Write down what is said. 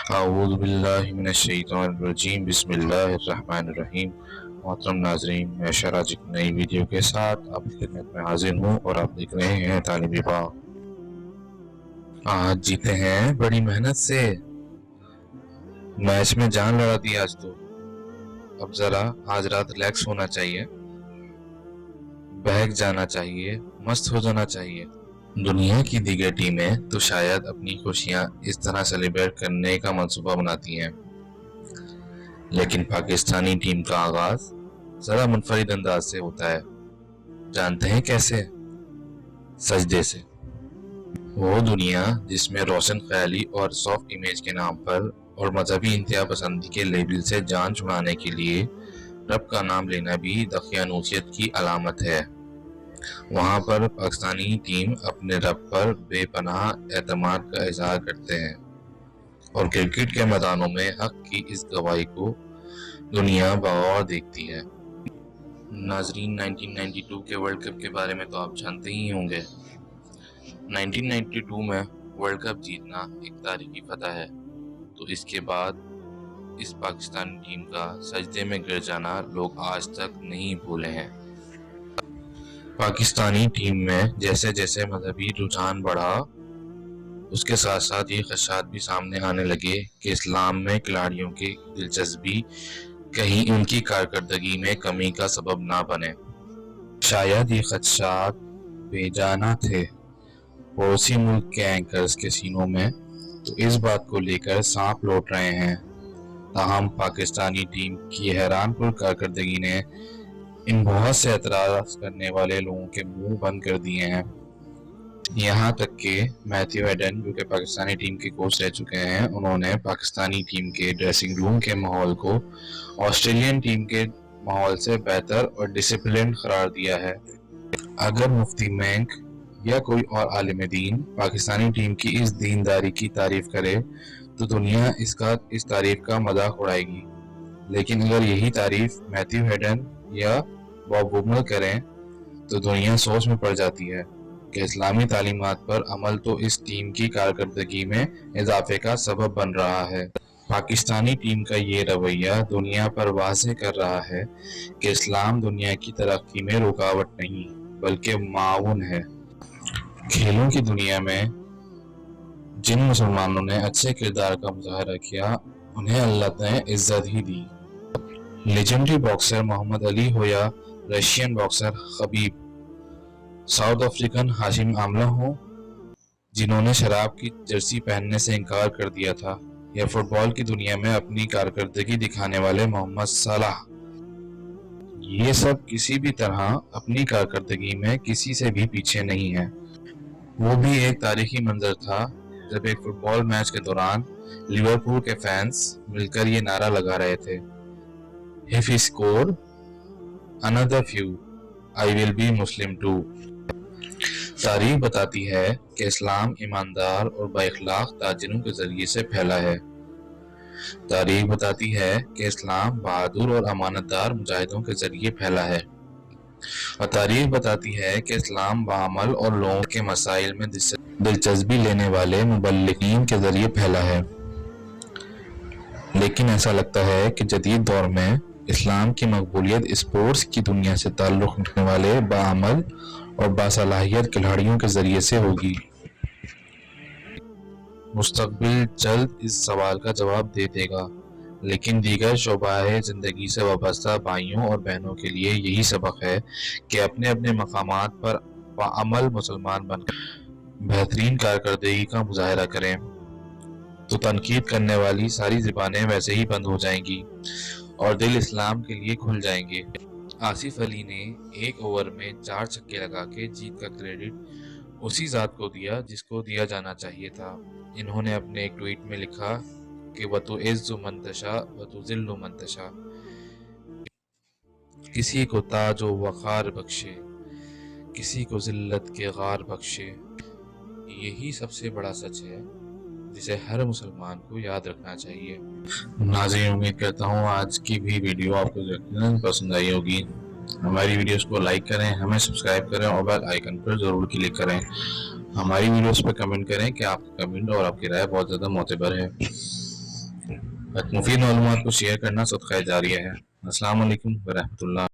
اعوذ باللہ من الشیطان الرجیم بسم اللہ الرحمن الرحیم۔ محترم ناظرین، میں شراج ایک نئی ویڈیو کے ساتھ آپ کی خدمت میں حاضر ہوں اور آپ دیکھ رہے ہیں طالبی باغ۔ آج جیتے ہیں بڑی محنت سے، میچ میں جان لڑا دی آج تو۔ اب ذرا آج رات ریلیکس ہونا چاہیے، بہک جانا چاہیے، مست ہو جانا چاہیے۔ دنیا کی دیگر ٹیمیں تو شاید اپنی خوشیاں اس طرح سیلیبریٹ کرنے کا منصوبہ بناتی ہیں، لیکن پاکستانی ٹیم کا آغاز ذرا منفرد انداز سے ہوتا ہے۔ جانتے ہیں کیسے؟ سجدے سے۔ وہ دنیا جس میں روشن خیالی اور سافٹ امیج کے نام پر اور مذہبی انتہا پسندی کے لیبل سے جان چھڑانے کے لیے رب کا نام لینا بھی دقیانوسیت کی علامت ہے، وہاں پر پاکستانی ٹیم اپنے رب پر بے پناہ اعتماد کا اظہار کرتے ہیں اور کرکٹ کے میدانوں میں حق کی اس گواہی کو دنیا بغور دیکھتی ہے۔ ناظرین، 1992 کے ورلڈ کپ کے بارے میں تو آپ جانتے ہی ہوں گے۔ 1992 میں ورلڈ کپ جیتنا ایک تاریخی فتح ہے، تو اس کے بعد اس پاکستانی ٹیم کا سجدے میں گر جانا لوگ آج تک نہیں بھولے ہیں۔ پاکستانی ٹیم میں جیسے جیسے مذہبی رجحان بڑھا، اس کے ساتھ ساتھ یہ خدشات بھی سامنے آنے لگے کہ اسلام میں کھلاڑیوں کی دلچسپی کہیں ان کی کارکردگی میں کمی کا سبب نہ بنے۔ شاید یہ خدشات بے جانا تھے پڑوسی ملک کے اینکرز کے سینوں میں، تو اس بات کو لے کر سانپ لوٹ رہے ہیں۔ تاہم پاکستانی ٹیم کی حیران کن کارکردگی نے ان بہت سے اعتراض کرنے والے لوگوں کے منہ بند کر دیے ہیں۔ یہاں تک کہ میتھیو ہیڈن، جو کہ پاکستانی ٹیم کے کوچ رہ چکے ہیں، انہوں نے پاکستانی ٹیم کے ڈریسنگ روم کے ماحول کو آسٹریلین ٹیم کے ماحول سے بہتر اور ڈسپلنڈ قرار دیا ہے۔ اگر مفتی مینک یا کوئی اور عالم دین پاکستانی ٹیم کی اس دینداری کی تعریف کرے تو دنیا اس تعریف کا مذاق اڑائے گی، لیکن اگر یہی تعریف میتھیو ہیڈن یا باب وگنر کریں تو دنیا سوچ میں پڑ جاتی ہے کہ اسلامی تعلیمات پر عمل تو اس ٹیم کی کارکردگی میں اضافے کا سبب بن رہا ہے۔ پاکستانی ٹیم کا یہ رویہ دنیا پر واضح کر رہا ہے کہ اسلام دنیا کی ترقی میں رکاوٹ نہیں بلکہ معاون ہے۔ کھیلوں کی دنیا میں جن مسلمانوں نے اچھے کردار کا مظاہرہ کیا، انہیں اللہ نے عزت ہی دی۔ لیجنڈری باکسر محمد علی ہو یا رشین باکسر خبیب، ساؤتھ افریقن ہاشم آملہ ہوں جنہوں نے شراب کی جرسی پہننے سے انکار کر دیا تھا، یا فٹ بال کی دنیا میں اپنی کارکردگی دکھانے والے محمد صلاح، یہ سب کسی بھی طرح اپنی کارکردگی میں کسی سے بھی پیچھے نہیں ہیں۔ وہ بھی ایک تاریخی منظر تھا جب ایک فٹ بال میچ کے دوران لیورپول کے فینس مل کر یہ نعرہ لگا رہے تھے، "If he score another few, I will be Muslim too"۔ تاریخ بتاتی ہے کہ اسلام ایماندار اور با اخلاق تاجروں کے ذریعے سے پھیلا ہے۔ تاریخ بتاتی ہے کہ اسلام بہادر اور امانت دار مجاہدوں کے ذریعے پھیلا ہے، اور تاریخ بتاتی ہے کہ اسلام بعمل اور لوگوں کے مسائل میں دلچسپی لینے والے مبلغین کے ذریعے پھیلا ہے۔ لیکن ایسا لگتا ہے کہ جدید دور میں اسلام کی مقبولیت اسپورٹس کی دنیا سے تعلق رکھنے والے بعمل اور باصلاحیت کھلاڑیوں کے ذریعے سے ہوگی۔ مستقبل جلد اس سوال کا جواب دے دے گا، لیکن دیگر شعبہ زندگی سے وابستہ بھائیوں اور بہنوں کے لیے یہی سبق ہے کہ اپنے اپنے مقامات پر بعمل مسلمان بن کر بہترین کارکردگی کا مظاہرہ کریں تو تنقید کرنے والی ساری زبانیں ویسے ہی بند ہو جائیں گی اور دل اسلام کے لیے کھل جائیں گے۔ آصف علی نے ایک اوور میں 4 چھکے لگا کے جیت کا کریڈٹ اسی ذات کو دیا جس کو دیا جانا چاہیے تھا۔ انہوں نے اپنے ایک ٹویٹ میں لکھا کہ وَتُعِزُّ مَن تَشَاءُ وَتُذِلُّ مَن تَشَاءُ، کسی کو تاج و وقار بخشے، کسی کو ذلت کے غار بخشے۔ یہی سب سے بڑا سچ ہے جسے ہر مسلمان کو یاد رکھنا چاہیے۔ ناظرین، امید کرتا ہوں آج کی بھی ویڈیو آپ کو یقیناً پسند آئی ہوگی۔ ہماری ویڈیوز کو لائک کریں، ہمیں سبسکرائب کریں اور بیل آئیکن پر ضرور کلک کریں۔ ہماری ویڈیوز پہ کمنٹ کریں کہ آپ کا کمنٹ اور آپ کی رائے بہت زیادہ معتبر ہے۔ مفید معلومات کو شیئر کرنا صدقہ جاریہ ہے۔ السلام علیکم ورحمۃ اللہ۔